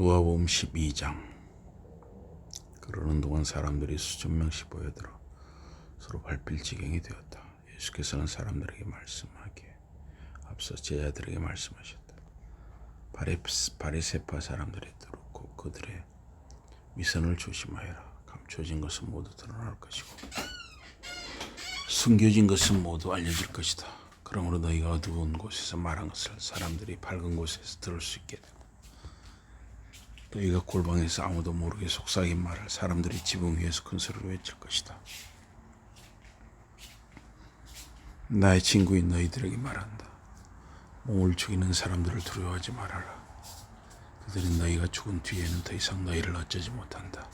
누가복음 12장. 그러는 동안 사람들이 수천 명씩 모여들어 서로 밟힐 지경이 되었다. 예수께서는 사람들에게 말씀하기에 앞서 제자들에게 말씀하셨다. 바리새파 사람들이 들었고 그들의 미선을 조심하여라. 감춰진 것은 모두 드러날 것이고 숨겨진 것은 모두 알려질 것이다. 그러므로 너희가 어두운 곳에서 말한 것을 사람들이 밝은 곳에서 들을 수 있게 되고 너희가 골방에서 아무도 모르게 속삭인 말을 사람들이 지붕 위에서 큰 소리로 외칠 것이다. 나의 친구인 너희들에게 말한다. 몸을 죽이는 사람들을 두려워하지 말아라. 그들은 너희가 죽은 뒤에는 더 이상 너희를 어쩌지 못한다.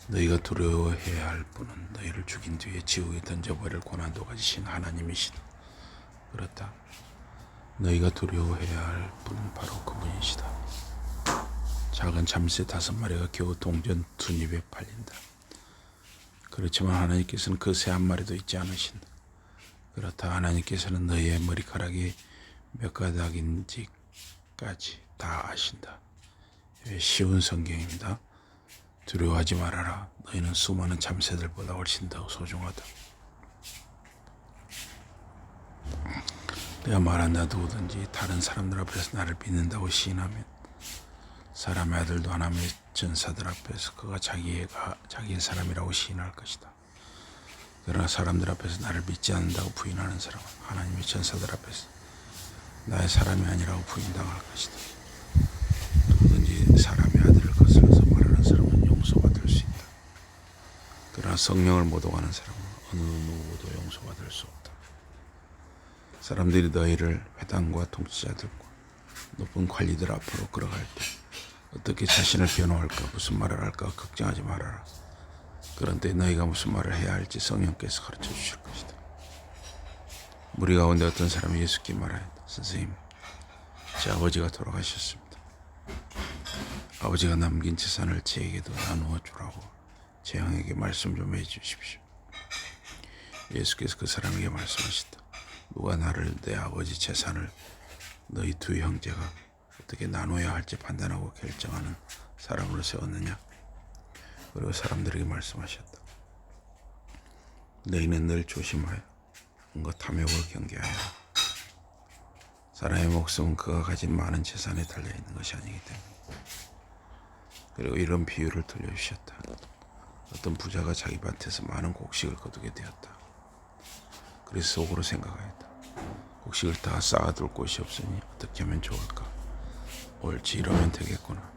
너희가 두려워해야 할 분은 너희를 죽인 뒤에 지옥에 던져버릴 고난도 가지신 하나님이시다. 그렇다. 너희가 두려워해야 할 분은 바로 그분이시다. 작은 참새 5마리가 겨우 동전 2입에 팔린다. 그렇지만 하나님께서는 그 새 한 마리도 잊지 않으신다. 그렇다. 하나님께서는 너희의 머리카락이 몇 가닥인지까지 다 아신다. 쉬운 성경입니다. 두려워하지 말아라. 너희는 수많은 참새들보다 훨씬 더 소중하다. 내가 말한다 누구든지 다른 사람들 앞에서 나를 믿는다고 시인하면 사람의 아들도 하나님의 전사들 앞에서 그가 자기의 사람이라고 시인할 것이다. 그러나 사람들 앞에서 나를 믿지 않는다고 부인하는 사람은 하나님의 전사들 앞에서 나의 사람이 아니라고 부인당할 것이다. 누구든지 사람의 아들을 거슬러서 말하는 사람은 용서받을 수 있다. 그러나 성령을 모독하는 사람은 어느 누구도 용서받을 수 없다. 사람들이 너희를 회당과 통치자들과 높은 관리들 앞으로 끌어갈 때 어떻게 자신을 변호할까 무슨 말을 할까 걱정하지 말아라. 그런 때 너희가 무슨 말을 해야 할지 성령께서 가르쳐 주실 것이다. 무리 가운데 어떤 사람이 예수께 말하였다. 선생님, 제 아버지가 돌아가셨습니다. 아버지가 남긴 재산을 제에게도 나누어 주라고 제 형에게 말씀 좀 해주십시오. 예수께서 그 사람에게 말씀하셨다. 누가 나를 내 아버지 재산을 너희 두 형제가 어떻게 나눠야 할지 판단하고 결정하는 사람으로 세웠느냐? 그리고 사람들에게 말씀하셨다. 너희는 늘 조심하여 온갖 탐욕을 경계하여라. 사람의 목숨은 그가 가진 많은 재산에 달려있는 것이 아니기 때문에. 그리고 이런 비유를 들려주셨다. 어떤 부자가 자기 밭에서 많은 곡식을 거두게 되었다. 그래서 속으로 생각하였다. 곡식을 다 쌓아둘 곳이 없으니 어떻게 하면 좋을까? 옳지, 이러면 되겠구나.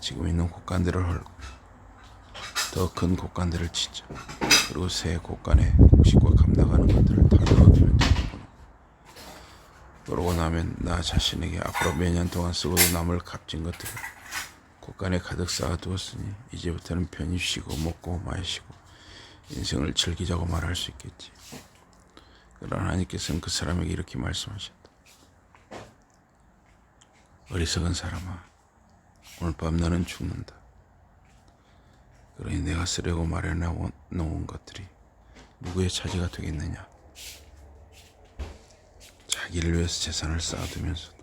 지금 있는 곡간들을 헐고 더 큰 곡간들을 짓자. 그리고 새 곡간에 곡식과 감나가는 것들을 다 넣어두면 되겠구나. 그러고 나면 나 자신에게 앞으로 몇 년 동안 쓰고도 남을 값진 것들을 곡간에 가득 쌓아두었으니 이제부터는 편히 쉬고 먹고 마시고 인생을 즐기자고 말할 수 있겠지. 그러나 하나님께서는 그 사람에게 이렇게 말씀하셨다. 어리석은 사람아, 오늘 밤 너는 죽는다. 그러니 내가 쓰려고 마련해놓은 것들이 누구의 차지가 되겠느냐. 자기를 위해서 재산을 쌓아두면서도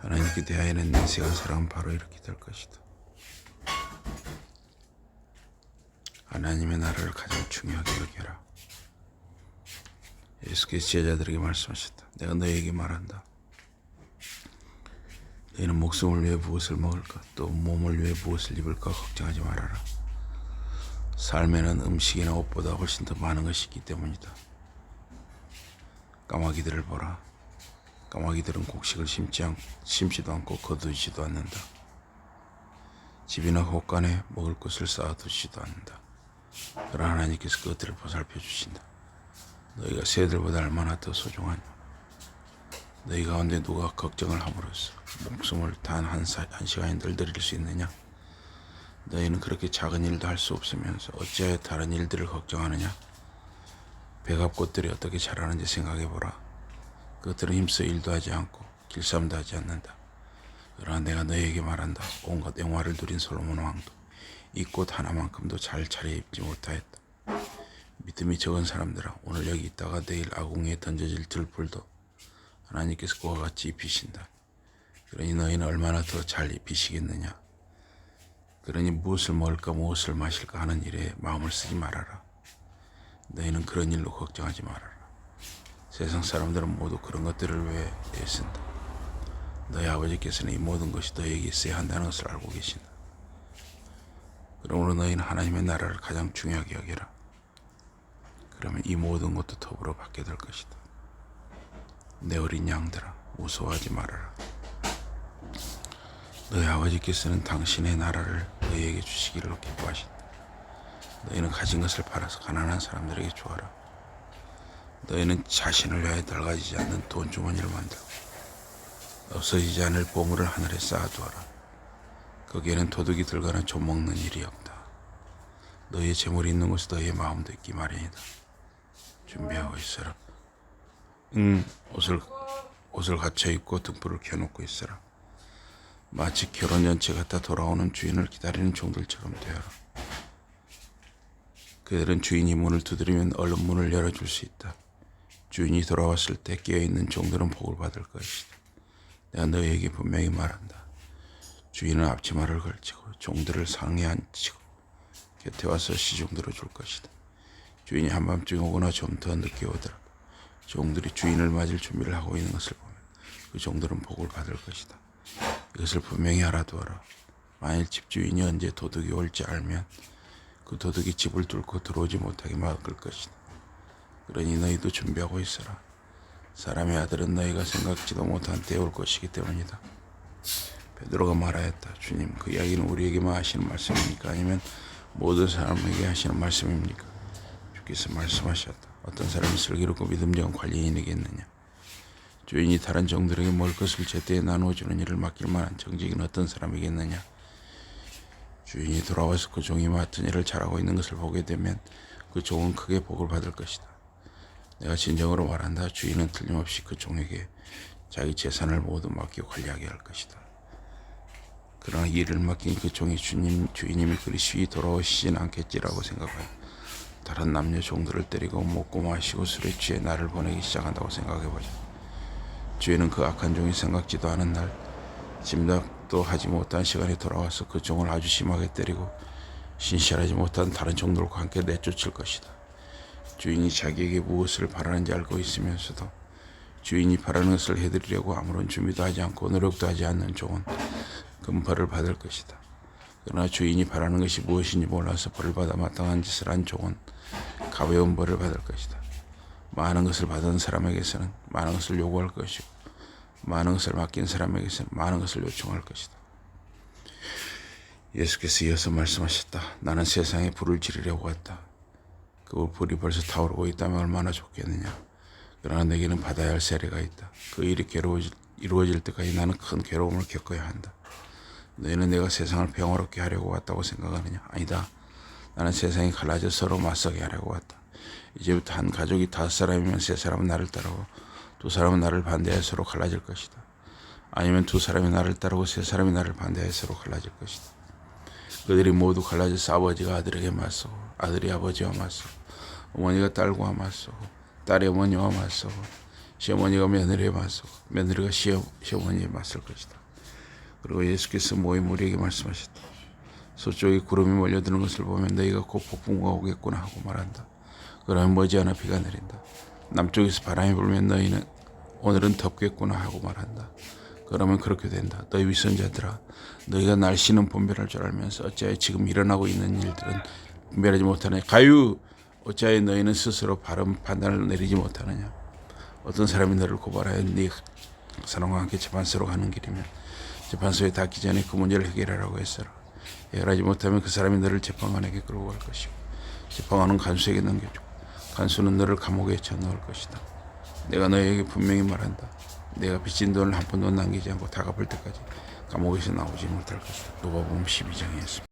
하나님께 대하여는 내색한 사람은 바로 이렇게 될 것이다. 하나님의 나라를 가장 중요하게 여겨라. 예수께서 제자들에게 말씀하셨다. 내가 너희에게 말한다. 너희는 목숨을 위해 무엇을 먹을까 또 몸을 위해 무엇을 입을까 걱정하지 말아라. 삶에는 음식이나 옷보다 훨씬 더 많은 것이 있기 때문이다. 까마귀들을 보라. 까마귀들은 곡식을 심지도 않고 거두지도 않는다. 집이나 곳간에 먹을 것을 쌓아두지도 않는다. 그러나 하나님께서 그것들을 보살펴 주신다. 너희가 새들보다 얼마나 더 소중하냐. 너희 가운데 누가 걱정을 함으로써 목숨을 단 한 시간이 늘릴 수 있느냐? 너희는 그렇게 작은 일도 할 수 없으면서 어찌하여 다른 일들을 걱정하느냐? 백합꽃들이 어떻게 자라는지 생각해보라. 그것들은 힘써 일도 하지 않고 길쌈도 하지 않는다. 그러나 내가 너희에게 말한다. 온갖 영화를 누린 솔로몬 왕도 이 꽃 하나만큼도 잘 차려입지 못하였다. 믿음이 적은 사람들아, 오늘 여기 있다가 내일 아궁이에 던져질 들불도 하나님께서 그와 같이 입히신다. 그러니 너희는 얼마나 더 잘 입히시겠느냐. 그러니 무엇을 먹을까 무엇을 마실까 하는 일에 마음을 쓰지 말아라. 너희는 그런 일로 걱정하지 말아라. 세상 사람들은 모두 그런 것들을 왜 애쓴다. 너희 아버지께서는 이 모든 것이 너희에게 있어야 한다는 것을 알고 계신다. 그러므로 너희는 하나님의 나라를 가장 중요하게 여겨라. 그러면 이 모든 것도 더불어 받게 될 것이다. 내 어린 양들아, 무서워하지 말아라. 너희 아버지께서는 당신의 나라를 너희에게 주시기를 기뻐하신다. 너희는 가진 것을 팔아서 가난한 사람들에게 주어라. 너희는 자신을 위하여 낡아지지 않는 돈주머니를 만들고 없어지지 않을 보물을 하늘에 쌓아두어라. 거기에는 도둑이 들거나 좀먹는 일이 없다. 너희의 재물이 있는 곳에 너희의 마음도 있기 마련이다. 준비하고 있어라. 옷을 갖춰 입고 등불을 켜놓고 있어라. 마치 결혼 연체 갔다 돌아오는 주인을 기다리는 종들처럼 되어라. 그들은 주인이 문을 두드리면 얼른 문을 열어줄 수 있다. 주인이 돌아왔을 때 깨어있는 종들은 복을 받을 것이다. 내가 너희에게 분명히 말한다. 주인은 앞치마를 걸치고 종들을 상에 앉히고 곁에 와서 시중 들어줄 것이다. 주인이 한밤중에 오거나 좀 더 늦게 오더라도 종들이 주인을 맞을 준비를 하고 있는 것을 보면 그 종들은 복을 받을 것이다. 이것을 분명히 알아두어라. 만일 집주인이 언제 도둑이 올지 알면 그 도둑이 집을 뚫고 들어오지 못하게 막을 것이다. 그러니 너희도 준비하고 있어라. 사람의 아들은 너희가 생각지도 못한 때에 올 것이기 때문이다. 베드로가 말하였다. 주님, 그 이야기는 우리에게만 하시는 말씀입니까? 아니면 모든 사람에게 하시는 말씀입니까? 주께서 말씀하셨다. 어떤 사람이 슬기롭고 믿음직한 관리인이겠느냐. 주인이 다른 종들에게 먹을 것을 제때에 나누어주는 일을 맡길 만한 정직인 어떤 사람이겠느냐. 주인이 돌아와서 그 종이 맡은 일을 잘하고 있는 것을 보게 되면 그 종은 크게 복을 받을 것이다. 내가 진정으로 말한다. 주인은 틀림없이 그 종에게 자기 재산을 모두 맡기고 관리하게 할 것이다. 그러나 일을 맡긴 그 종이 주인님이 그리 쉬이 돌아오시진 않겠지라고 생각하여 다른 남녀 종들을 때리고 먹고 마시고 술에 취해 나를 보내기 시작한다고 생각해보자. 주인은 그 악한 종이 생각지도 않은 날 짐작도 하지 못한 시간에 돌아와서 그 종을 아주 심하게 때리고 신실하지 못한 다른 종들과 함께 내쫓을 것이다. 주인이 자기에게 무엇을 바라는지 알고 있으면서도 주인이 바라는 것을 해드리려고 아무런 준비도 하지 않고 노력도 하지 않는 종은 큰 벌을 받을 것이다. 그러나 주인이 바라는 것이 무엇인지 몰라서 벌을 받아 마땅한 짓을 한 종은 가벼운 벌을 받을 것이다. 많은 것을 받은 사람에게서는 많은 것을 요구할 것이고 많은 것을 맡긴 사람에게서는 많은 것을 요청할 것이다. 예수께서 이어서 말씀하셨다. 나는 세상에 불을 지르려고 왔다. 그 불이 벌써 타오르고 있다면 얼마나 좋겠느냐. 그러나 내게는 받아야 할 세례가 있다. 그 일이 이루어질 때까지 나는 큰 괴로움을 겪어야 한다. 너희는 내가 세상을 평화롭게 하려고 왔다고 생각하느냐? 아니다. 나는 세상이 갈라져 서로 맞서게 하려고 왔다. 이제부터 한 가족이 5사람이면 3사람은 나를 따르고 2사람은 나를 반대하여 서로 갈라질 것이다. 아니면 2사람이 나를 따르고 3사람이 나를 반대하여 서로 갈라질 것이다. 그들이 모두 갈라져서 아버지가 아들에게 맞서고 아들이 아버지와 맞서고 어머니가 딸과 맞서고 딸이 어머니와 맞서고 시어머니가 며느리에 맞서고 며느리가 시어머니에 맞설 것이다. 그리고 예수께서 모인 무리에게 말씀하셨다. 서쪽에 구름이 몰려드는 것을 보면 너희가 곧 폭풍우가 오겠구나 하고 말한다. 그러면 머지않아 비가 내린다. 남쪽에서 바람이 불면 너희는 오늘은 덥겠구나 하고 말한다. 그러면 그렇게 된다. 너희 위선자들아, 너희가 날씨는 분별할 줄 알면서 어찌하여 지금 일어나고 있는 일들은 분별하지 못하느냐. 가유! 어찌하여 너희는 스스로 바른 판단을 내리지 못하느냐. 어떤 사람이 너를 고발하여 네 사람과 함께 재판소로 가는 길이면 재판소에 닿기 전에 그 문제를 해결하라고 했어라. 해결하지 못하면 그 사람이 너를 재판관에게 끌고 갈 것이고 재판관은 간수에게 넘겨주고 간수는 너를 감옥에 쳐넣을 것이다. 내가 너희에게 분명히 말한다. 내가 빚진 돈을 한 푼도 남기지 않고 다 갚을 때까지 감옥에서 나오지 못할 것이다. 누가복음 12장이었습니다.